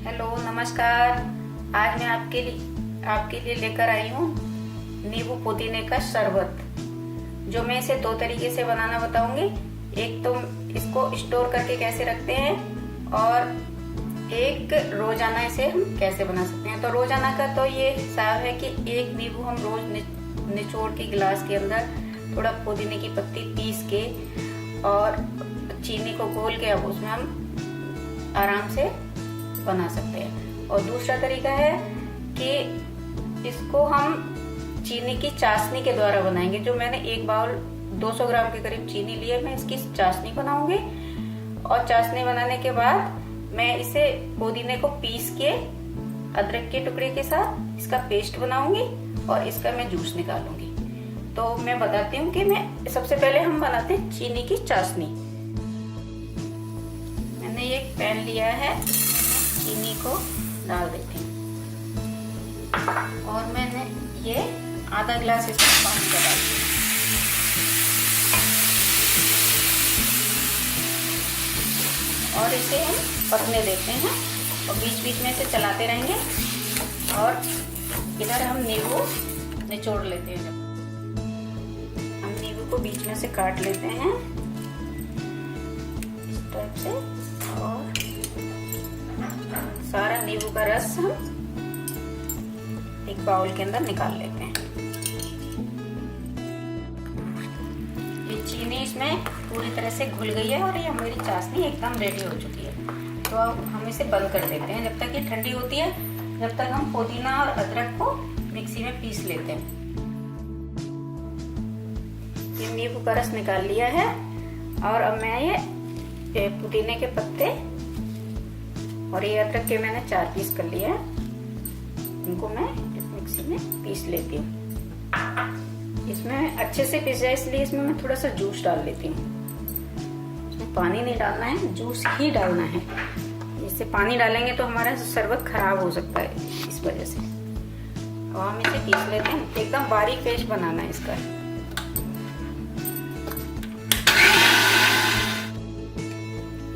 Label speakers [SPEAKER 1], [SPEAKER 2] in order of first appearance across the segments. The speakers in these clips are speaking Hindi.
[SPEAKER 1] हेलो नमस्कार। आज मैं आपके लिए लेकर आई हूँ नींबू पुदीने का शरबत, जो मैं इसे दो तरीके से बनाना बताऊंगी। एक तो इसको स्टोर करके कैसे रखते हैं और एक रोजाना इसे हम कैसे बना सकते हैं। तो रोजाना का तो ये हिसाब है कि एक नींबू हम रोज निचोड़ के गिलास के अंदर थोड़ा पुदीने की पत्ती पीस के और चीनी को घोल के अब उसमें हम आराम से बना सकते हैं। और दूसरा तरीका है कि इसको हम चीनी की चाशनी के द्वारा बनाएंगे। जो मैंने एक बाउल 200 ग्राम के करीब चीनी ली है, मैं इसकी चाशनी बनाऊंगी। और चाशनी बनाने के बाद मैं इसे पुदीने को पीस के अदरक के टुकड़े के साथ इसका पेस्ट बनाऊंगी और इसका मैं जूस निकालूंगी। तो मैं बताती हूँ कि मैं सबसे पहले हम बनाते हैं चीनी की चाशनी। मैंने एक पैन लिया है, चीनी को डाल देती हूँ और मैंने ये आधा गिलास इसमें पानी का डाल दिया। और इसे हम पकने देते हैं और बीच बीच में इसे चलाते रहेंगे। और इधर हम नींबू निचोड़ लेते हैं। जब हम नींबू को बीच में से काट लेते हैं इस टाइप से, और सारा नींबू का रस हम एक बाउल के अंदर निकाल लेते हैं। ये चीनी इसमें पूरी तरह से घुल गई है और ये मेरी चाशनी एकदम रेडी हो चुकी है। तो अब हम इसे बंद कर देते हैं जब तक ये ठंडी होती है, जब तक हम पुदीना और अदरक को मिक्सी में पीस लेते हैं। ये नींबू का रस निकाल लिया है और अब मैं ये पुदीने के पत्ते और ये अदरक के मैंने 4 पीस कर लिया है, इनको मैं मिक्सी में पीस लेती हूँ। इसमें अच्छे से पिस जाए इसलिए इसमें मैं थोड़ा सा जूस डाल लेती हूँ। इसमें पानी नहीं डालना है, जूस ही डालना है। इससे पानी डालेंगे तो हमारा शरबत खराब हो सकता है, इस वजह से। और हम इसे पीस लेते हैं, एकदम बारीक पेस्ट बनाना है इसका।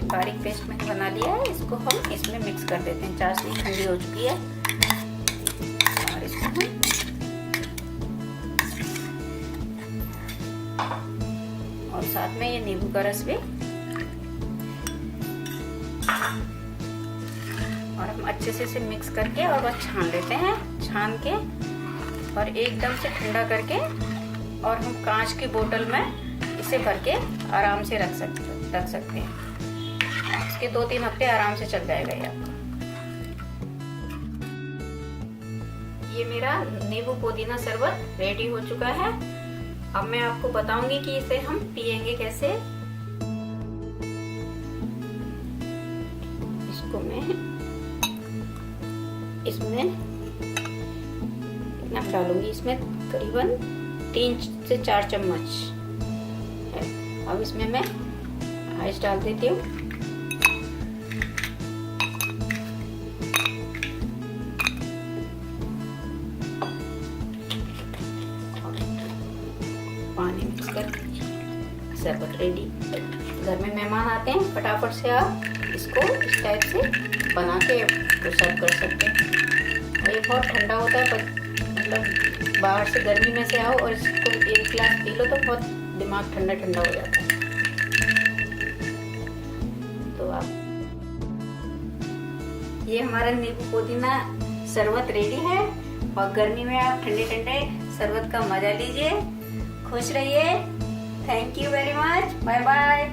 [SPEAKER 1] बारीक पेस्ट मैंने बना लिया है, इसको हम इसमें मिक्स कर देते हैं। चाशनी ठंडी हो चुकी है और इसको हम और साथ में ये नींबू का रस भी, और हम अच्छे से इसे मिक्स करके और बस छान लेते हैं। छान के और एकदम से ठंडा करके और हम कांच की बोतल में इसे भर के आराम से रख सकते हैं। इसके 2-3 हफ्ते आराम से चल जाएगा ये आपका। ये मेरा नींबू पुदीना शरबत रेडी हो चुका है। अब मैं आपको बताऊंगी कि इसे हम पिएंगे कैसे। इसको मैं इसमें इतना डालूंगी, इसमें करीबन 3 से 4 चम्मच है। अब इसमें मैं आइस डाल देती हूँ। पानी मिक्स कर शरबत रेडी। घर में मेहमान आते हैं, फटाफट से आप इसको इस टाइप से बना के तो सर्व कर सकते हैं। और ये बहुत ठंडा होता है, मतलब बाहर से गर्मी में से आओ और इसको 1 गिलास पी लो तो बहुत दिमाग ठंडा ठंडा हो जाता है। तो आप ये हमारा नींबू पुदीना शरबत रेडी है। और गर्मी में आप ठंडे ठंडे शरबत का मजा लीजिए। खुश रहिए। Thank you very much. Bye bye.